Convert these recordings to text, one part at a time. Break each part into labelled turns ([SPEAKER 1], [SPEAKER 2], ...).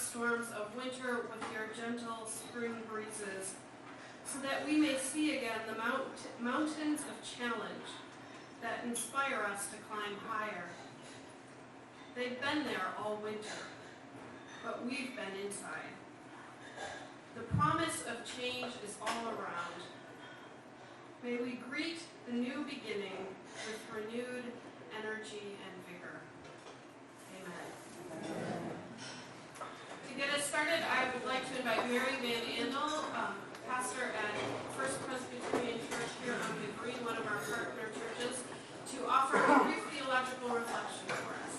[SPEAKER 1] storms of winter with your gentle spring breezes, so that we may see again the mountains of challenge that inspire us to climb higher. They've been there all winter, but we've been inside. The promise of change is all around. May we greet the new beginning with renewed energy and vigor. Amen. To get us started, I would like to invite Mary Van Andel, pastor at First Presbyterian Church here on the Green, one of our partner churches, to offer a brief theological reflection for us.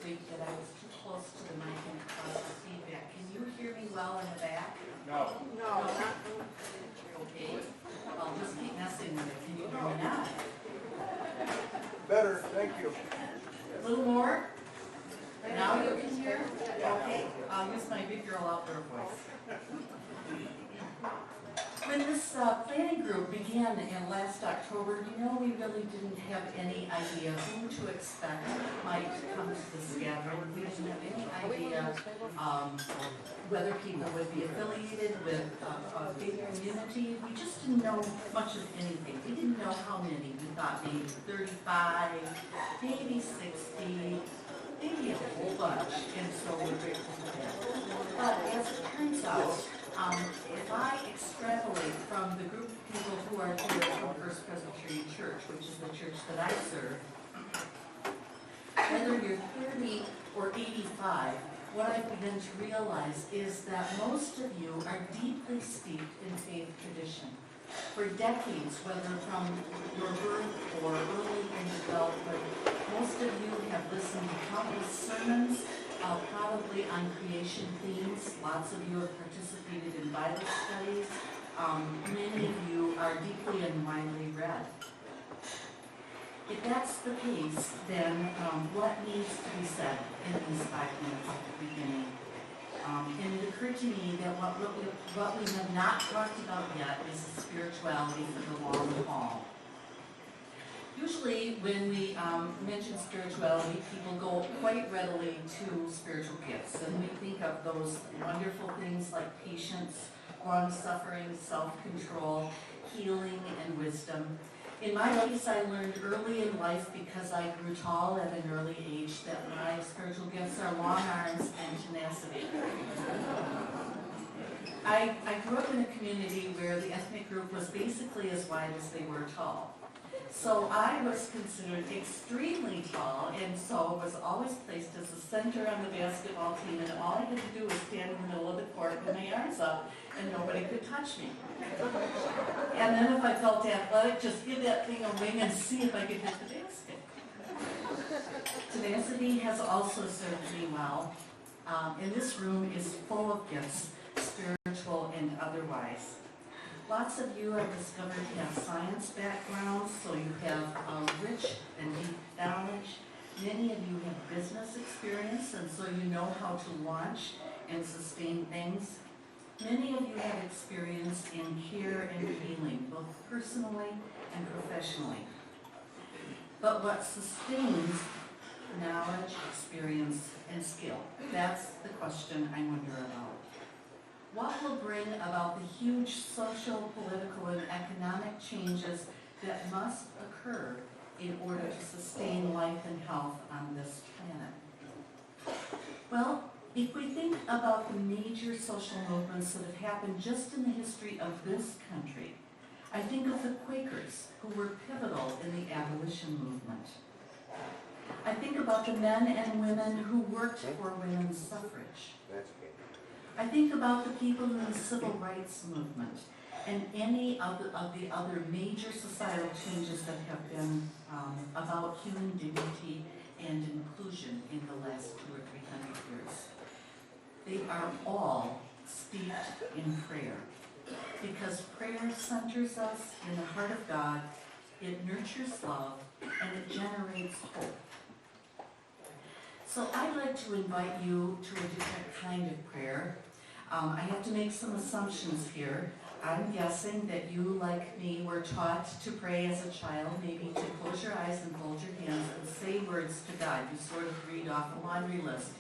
[SPEAKER 2] That I was too close to the mic and it caused the feedback. Can you hear me well in the back?
[SPEAKER 3] No.
[SPEAKER 2] No. Okay. I'll just keep messing with it. Can you hear me now?
[SPEAKER 3] Better, thank you.
[SPEAKER 2] A little more? Now you can hear? Okay. I'll use my big girl outdoor voice. When this planning group began in last October, we really didn't have any idea who to expect might come to this gathering. We didn't have any idea whether people would be affiliated with a big community. We just didn't know much of anything. We didn't know how many. We thought maybe 35, maybe 60, maybe a whole bunch, and so we're grateful for that. But as it turns out, if I extrapolate from the group of people who are here from First Presbyterian Church, which is the church that I serve, whether you're 30 or 85, what I've begun to realize is that most of you are deeply steeped in faith tradition. For decades, whether from your birth or early in adulthood, most of you have listened to countless sermons, probably on creation themes. Lots of you have participated in Bible studies. Many of you are deeply and widely read. If that's the case, then what needs to be said in these 5 minutes at the beginning? And it occurred to me that what we have not talked about yet is the spirituality for the long haul. Usually when we mention spirituality, people go quite readily to spiritual gifts, and we think of those wonderful things like patience, long-suffering, self-control, healing, and wisdom. In my case, I learned early in life, because I grew tall at an early age, that my spiritual gifts are long arms and tenacity. I grew up in a community where the ethnic group was basically as wide as they were tall. So I was considered extremely tall, and so was always placed as the center on the basketball team, and all I had to do was stand in the middle of the court with my arms up, and nobody could touch me. And then if I felt athletic, just give that thing a wing and see if I could hit the basket. Tenacity has also served me well, and this room is full of gifts, spiritual and otherwise. Lots of you, I've discovered, have science backgrounds, so you have rich and deep knowledge. Many of you have business experience, and so you know how to launch and sustain things. Many of you have experience in care and healing, both personally and professionally. But what sustains knowledge, experience, and skill? That's the question I wonder about. What will bring about the huge social, political, and economic changes that must occur in order to sustain life and health on this planet? Well, if we think about the major social movements that have happened just in the history of this country, I think of the Quakers, who were pivotal in the abolition movement. I think about the men and women who worked for women's suffrage. I think about the people in the civil rights movement and any of the other major societal changes that have been about human dignity and inclusion in the last 200 or 300 years. They are all steeped in prayer, because prayer centers us in the heart of God, it nurtures love, and it generates hope. So I'd like to invite you to a different kind of prayer. I have to make some assumptions here. I'm guessing that you, like me, were taught to pray as a child, maybe to close your eyes and fold your hands and say words to God. You sort of read off a laundry list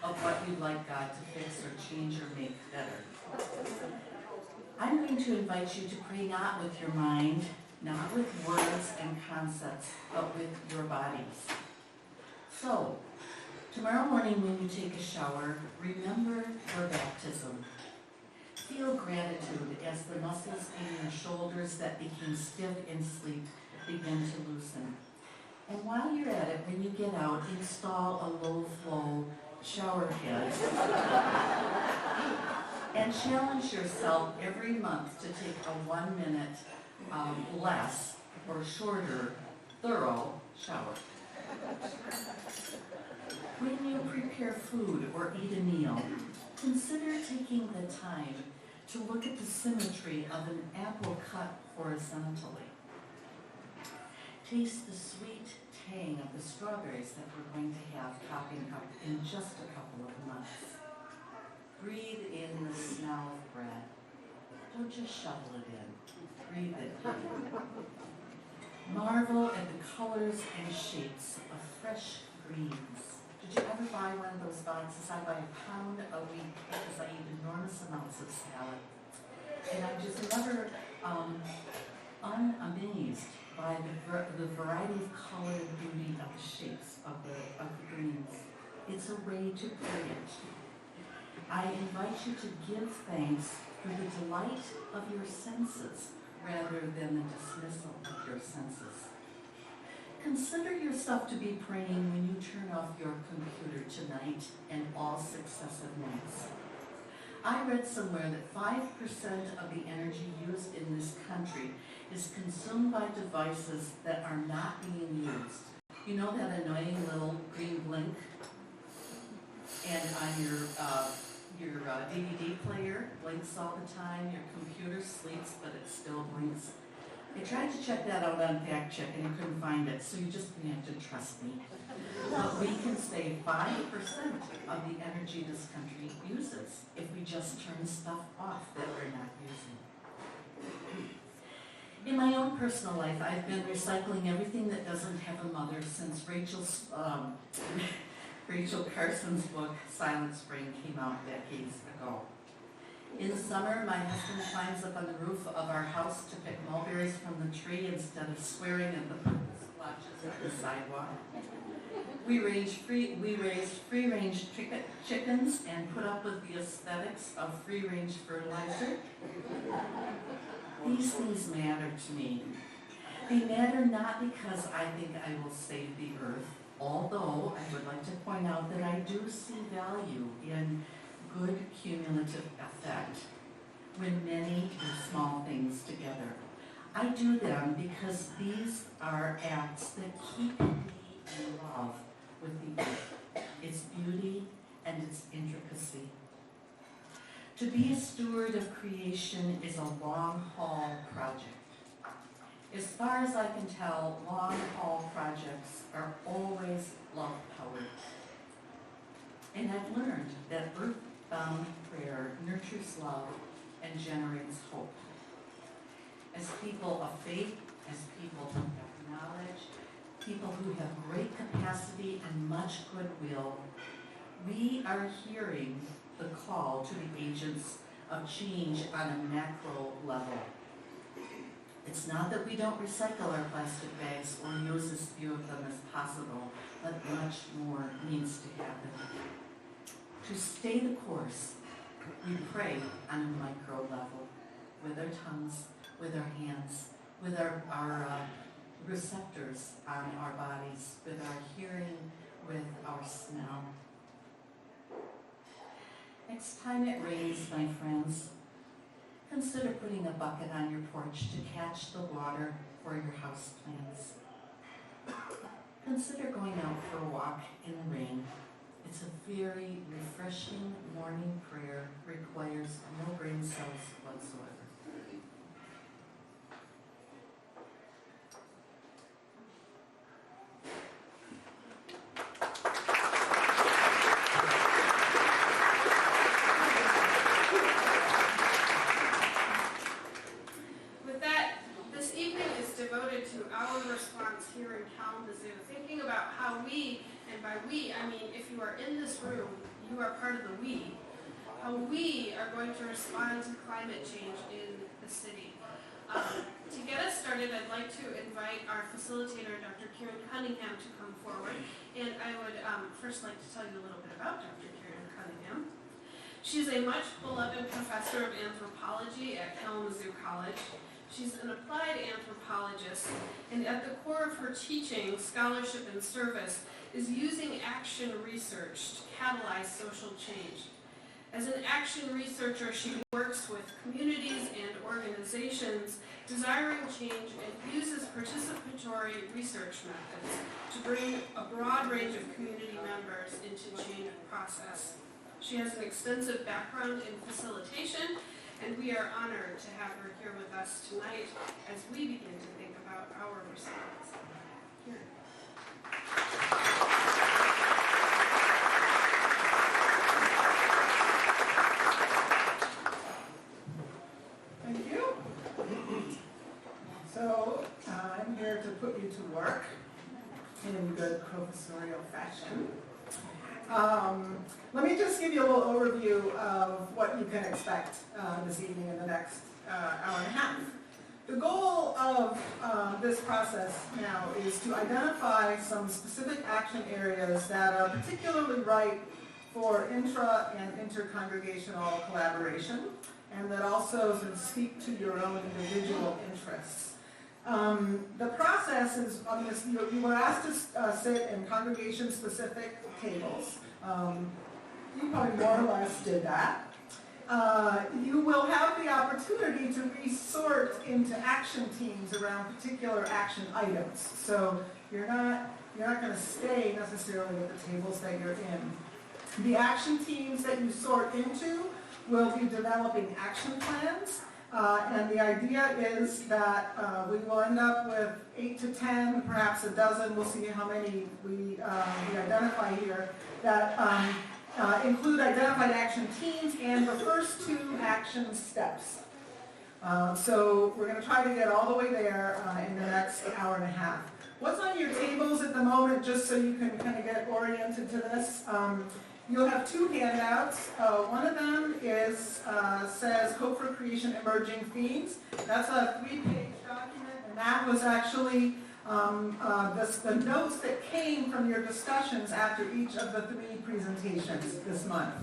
[SPEAKER 2] of what you'd like God to fix or change or make better. I'm going to invite you to pray not with your mind, not with words and concepts, but with your bodies. So, tomorrow morning when you take a shower, remember your baptism. Feel gratitude as the muscles in your shoulders that became stiff in sleep begin to loosen. And while you're at it, when you get out, install a low-flow shower head. And challenge yourself every month to take a 1 minute less or shorter, thorough shower. When you prepare food or eat a meal, consider taking the time to look at the symmetry of an apple cut horizontally. Taste the sweet tang of the strawberries that we're going to have popping up in just a couple of months. Breathe in the smell of bread. Don't just shovel it in. Breathe it in. Marvel at the colors and shapes of fresh greens. Did you ever buy one of those boxes? I buy a pound a week because I eat enormous amounts of salad. And I'm just never unamazed by the variety of color and beauty of the shapes of the greens. It's a way to bring it. I invite you to give thanks for the delight of your senses rather than the dismissal of your senses. Consider yourself to be praying when you turn off your computer tonight and all successive nights. I read somewhere that 5% of the energy used in this country is consumed by devices that are not being used. You know that annoying little green blink? And on your DVD player blinks all the time, your computer sleeps but it still blinks. I tried to check that out on Fact Check and I couldn't find it, so you just have to trust me. But we can save 5% of the energy this country uses if we just turn stuff off that we're not using. In my own personal life, I've been recycling everything that doesn't have a mother since Rachel Carson's book, Silent Spring, came out decades ago. In summer, my husband climbs up on the roof of our house to pick mulberries from the tree instead of swearing at the purple splotches on the sidewalk. We raised free-range chickens and put up with the aesthetics of free-range fertilizer. These things matter to me. They matter not because I think I will save the earth, although I would like to point out that I do see value in good cumulative effect when many do small things together. I do them because these are acts that keep me in love with the earth, its beauty and its intricacy. To be a steward of creation is a long-haul project. As far as I can tell, long-haul projects are always love-powered. And I've learned that earth-bound prayer nurtures love and generates hope. As people of faith, as people who have knowledge, people who have great capacity and much goodwill, we are hearing the call to the agents of change on a macro level. It's not that we don't recycle our plastic bags or use as few of them as possible, but much more needs to happen. To stay the course, we pray on a micro level, with our tongues, with our hands, with our receptors on our bodies, with our hearing, with our smell. Next time it rains, my friends, consider putting a bucket on your porch to catch the water for your house plants. Consider going out for a walk in the rain. It's a very refreshing morning prayer, requires no brain cells whatsoever.
[SPEAKER 1] by we, I mean if you are in this room, you are part of the we. How we are going to respond to climate change in the city. To get us started, I'd like to invite our facilitator, Dr. Kiran Cunningham, to come forward. And I would first like to tell you a little bit about Dr. Kiran Cunningham. She's a much beloved professor of anthropology at Kalamazoo College. She's an applied anthropologist, and at the core of her teaching, scholarship, and service is using action research to catalyze social change. As an action researcher, she works with communities and organizations desiring change and uses participatory research methods to bring a broad range of community members into change process. She has an extensive background in facilitation, and we are honored to have her here with us tonight as we begin to think about our response. Here.
[SPEAKER 3] Thank you. So I'm here to put you to work in good professorial fashion. Let me just give you a little overview of what you can expect this evening in the next hour and a half. The goal of this process now is to identify some specific action areas that are particularly ripe for intra and intercongregational collaboration, and that also sort of speak to your own individual interests. The process is, you were asked to sit in congregation-specific tables. You probably more or less did that. You will have the opportunity to resort into action teams around particular action items. So you're not going to stay necessarily at the tables that you're in. The action teams that you sort into will be developing action plans. And the idea is that we will end up with 8 to 10, perhaps a dozen, we'll see how many we identify here, that include identified action teams and the first 2 action steps. So we're going to try to get all the way there in the next hour and a half. What's on your tables at the moment, just so you can kind of get oriented to this? You'll have 2 handouts. One of them says Hope for Creation Emerging Themes. That's a 3-page document, and that was actually the notes that came from your discussions after each of the 3 presentations this month.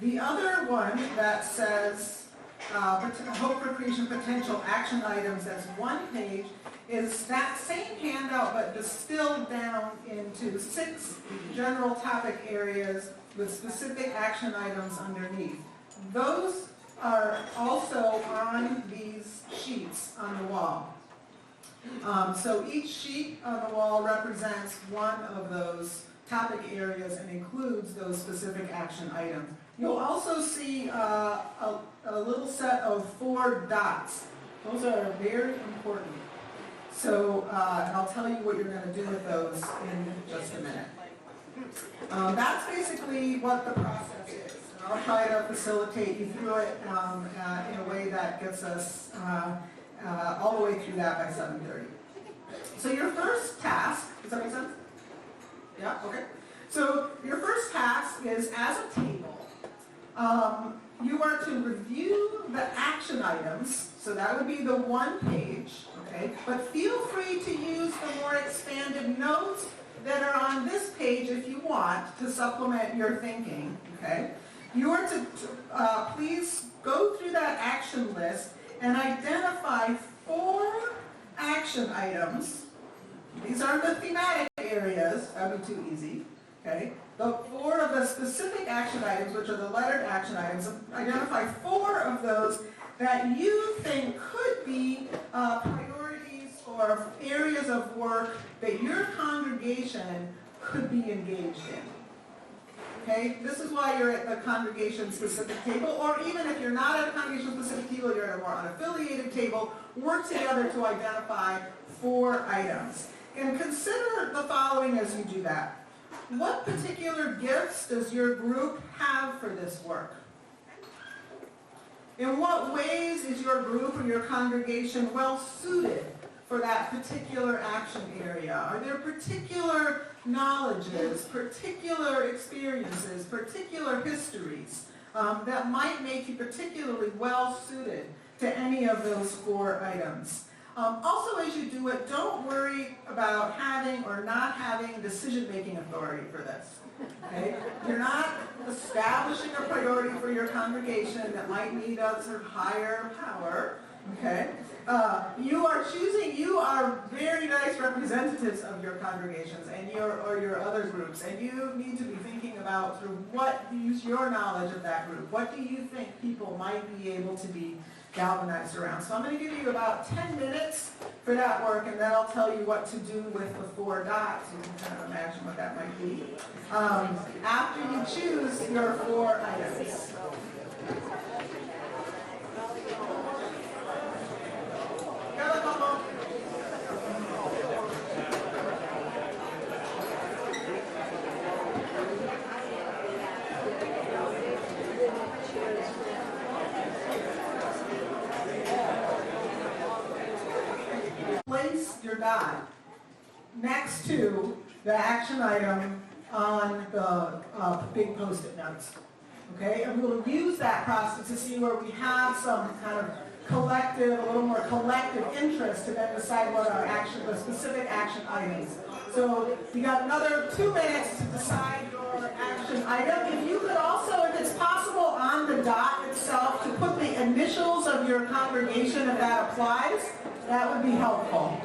[SPEAKER 3] The other one that says Hope for Creation Potential Action Items, that's 1 page, is that same handout but distilled down into 6 general topic areas with specific action items underneath. Those are also on these sheets on the wall. So each sheet on the wall represents one of those topic areas and includes those specific action items. You'll also see a little set of 4 dots. Those are very important. So I'll tell you what you're going to do with those in just a minute. That's basically what the process is. And I'll try to facilitate you through it in a way that gets us all the way through that by 7:30. So your first task, does that make sense? Yeah, okay. So your first task is, as a table, you are to review the action items, so that would be the 1 page, okay? But feel free to use the more expanded notes that are on this page if you want to supplement your thinking, okay? You are to please go through that action list and identify 4 action items. These are the thematic areas, that would be too easy, okay? The 4 of the specific action items, which are the lettered action items, identify 4 of those that you think could be priorities or areas of work that your congregation could be engaged in. Okay, this is why you're at the congregation-specific table, or even if you're not at a congregation-specific table, you're at a more unaffiliated table, work together to identify 4 items. And consider the following as you do that. What particular gifts does your group have for this work? In what ways is your group or your congregation well suited for that particular action area? Are there particular knowledges, particular experiences, particular histories that might make you particularly well suited to any of those 4 items. Also, as you do it, don't worry about having or not having decision-making authority for this. Okay? You're not establishing a priority for your congregation that might need a sort of higher power. Okay? You are very nice representatives of your congregations and your other groups, and you need to be thinking about sort of what use your knowledge of that group. What do you think people might be able to be galvanized around? So I'm going to give you about 10 minutes for that work, and then I'll tell you what to do with the 4 dots. You can kind of imagine what that might be. After you choose your 4 items. Place your dot next to the action item on the big Post-it notes. Okay, and we'll use that process to see where we have some kind of collective, a little more collective interest to then decide what our the specific action items. So you got another 2 minutes to decide your action item. If you could also, if it's possible, on the dot itself to put the initials of your congregation, if that applies, that would be helpful.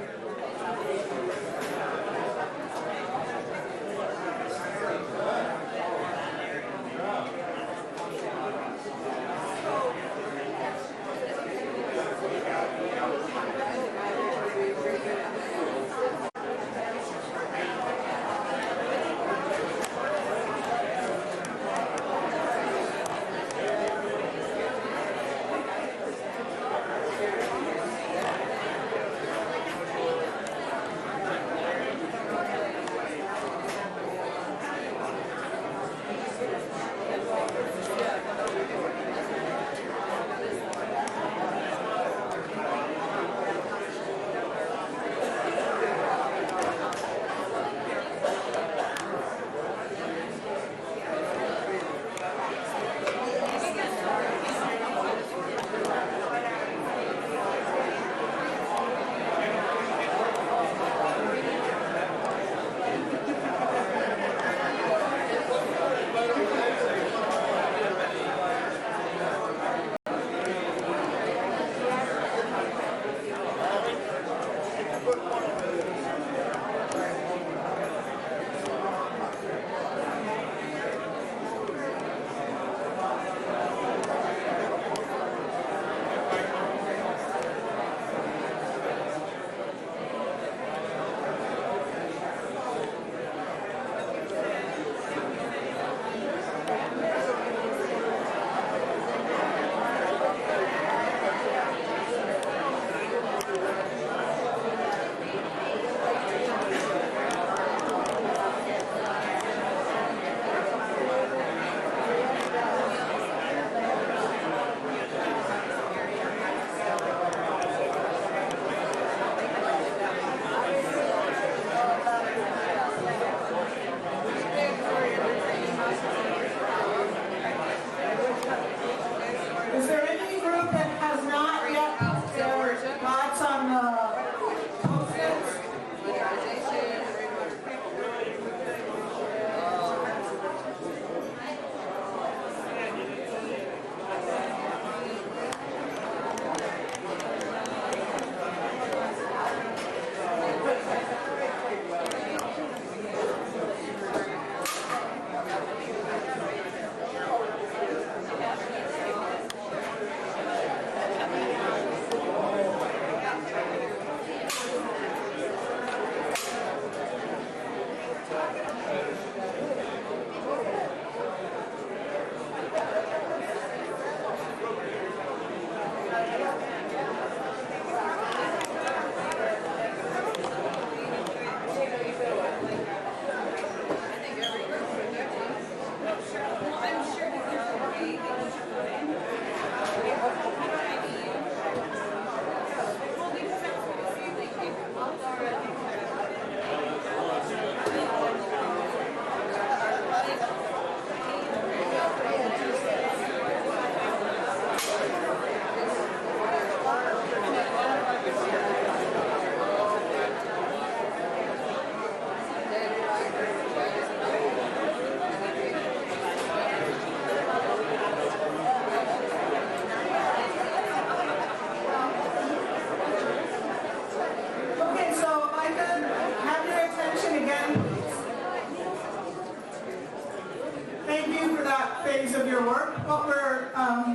[SPEAKER 3] you for that phase of your work. What we're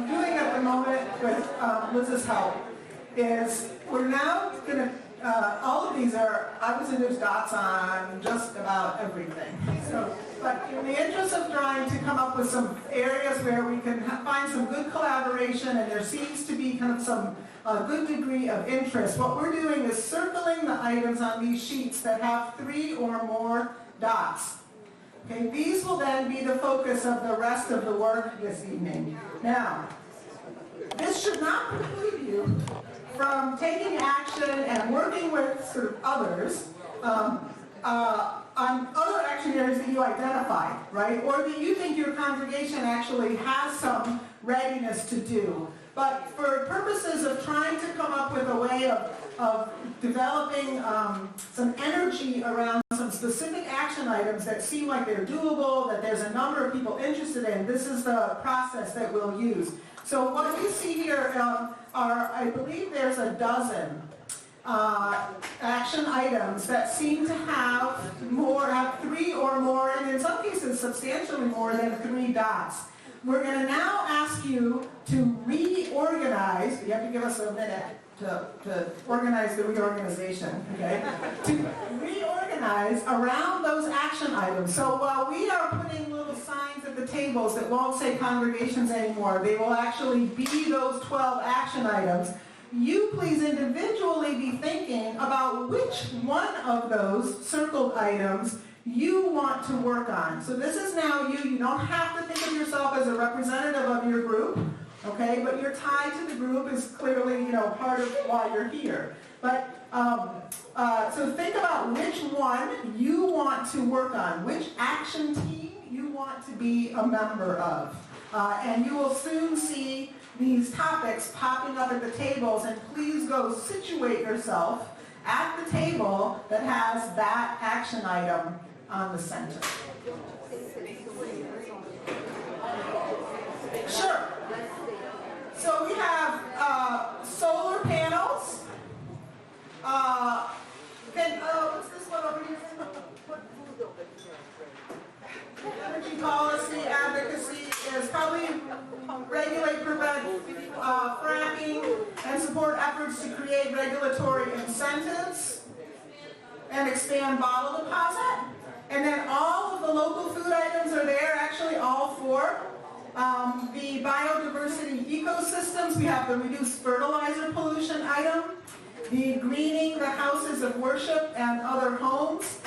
[SPEAKER 3] doing at the moment with Liz's help is we're now going to, all of these are, obviously there's dots on just about everything. So, but in the interest of trying to come up with some areas where we can find some good collaboration and there seems to be kind of some good degree of interest, what we're doing is circling the items on these sheets that have 3 or more dots. Okay, these will then be the focus of the rest of the work this evening. Now, this should not preclude you from taking action and working with sort of others on other action areas that you identified, right? Or that you think your congregation actually has some readiness to do. But for purposes of trying to come up with a way of developing some energy around some specific action items that seem like they're doable, that there's a number of people interested in, this is the process that we'll use. So what you see here are, I believe there's a dozen action items that seem to have 3 or more, and in some cases substantially more than 3 dots. We're going to now ask you to reorganize. You have to give us a minute to organize the reorganization, okay? To reorganize around those action items. So while we are putting little signs at the tables that won't say congregations anymore, they will actually be those 12 action items. You please individually be thinking about which one of those circled items you want to work on. So this is now you. You don't have to think of yourself as a representative of your group, okay? But your tie to the group is clearly, part of why you're here. But so think about which one you want to work on, which action team you want to be a member of. And you will soon see these topics popping up at the tables, and please go situate yourself at the table that has that action item on the center. Sure. So we have solar panels. What's this one over here? Energy policy advocacy is probably regulate, prevent fracking, and support efforts to create regulatory incentives and expand bottle deposit. And then all of the local food items are there, actually all 4. The biodiversity ecosystems, we have the reduced fertilizer pollution item. The greening the houses of worship and other homes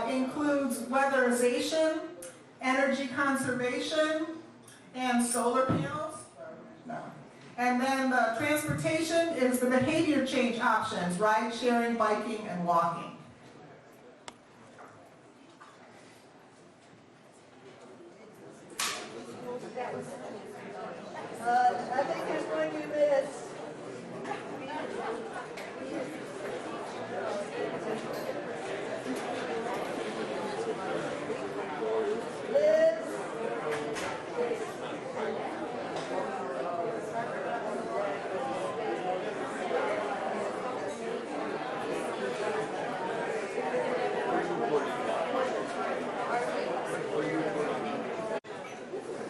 [SPEAKER 3] includes weatherization, energy conservation, and solar panels. No. And then the transportation is the behavior change options, ride sharing, biking, and walking.
[SPEAKER 4] I think there's going to be this. Liz.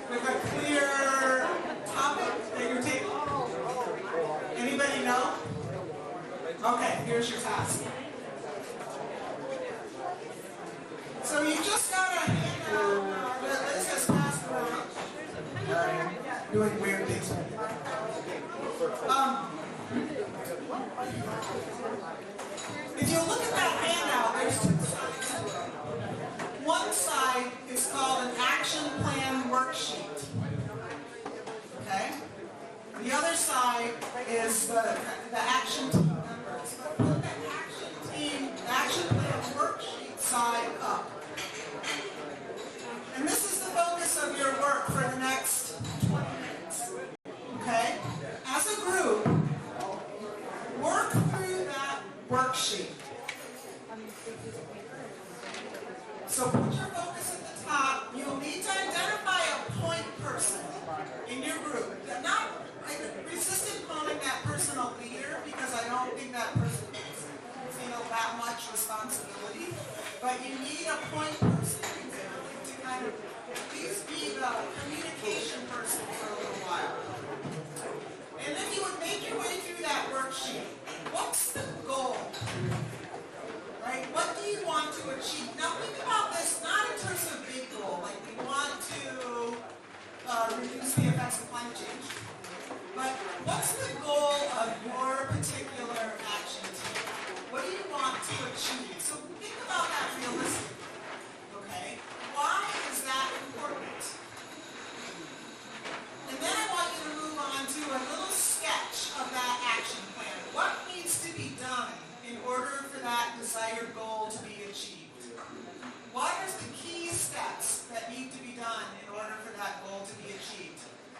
[SPEAKER 3] With a clear topic that you're taking? Anybody know? Okay, here's your task. So you just got a handout that Liz has passed around. Doing weird things. If you look at that handout, there's 2 sides. One side is called an action plan worksheet. Okay? The other side is the action team members. Put the action plan worksheet side up. And this is the focus of your work for the next 20 minutes. Okay? As a group, work through that worksheet. So put your focus at the top. You'll need to identify a point person in your group. I resisted calling that person a leader because I don't think that person feel that much responsibility. But you need a point person to kind of at least be the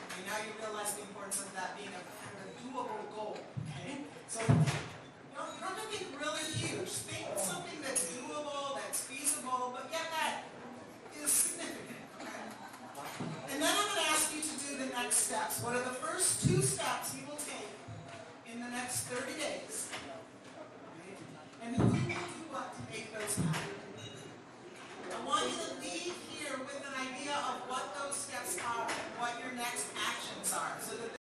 [SPEAKER 3] Okay, now you realize the importance of that being a kind of a doable goal. Okay, so you don't have to think really huge. Think something that's doable, that's feasible, but yet that is significant. Okay, and then I'm going to ask you to do the next steps. What are the first 2 steps you will take in the next 30 days? Okay. And who will do what to make those happen? I want you to leave here with an idea of what those steps are and what your next actions are, so that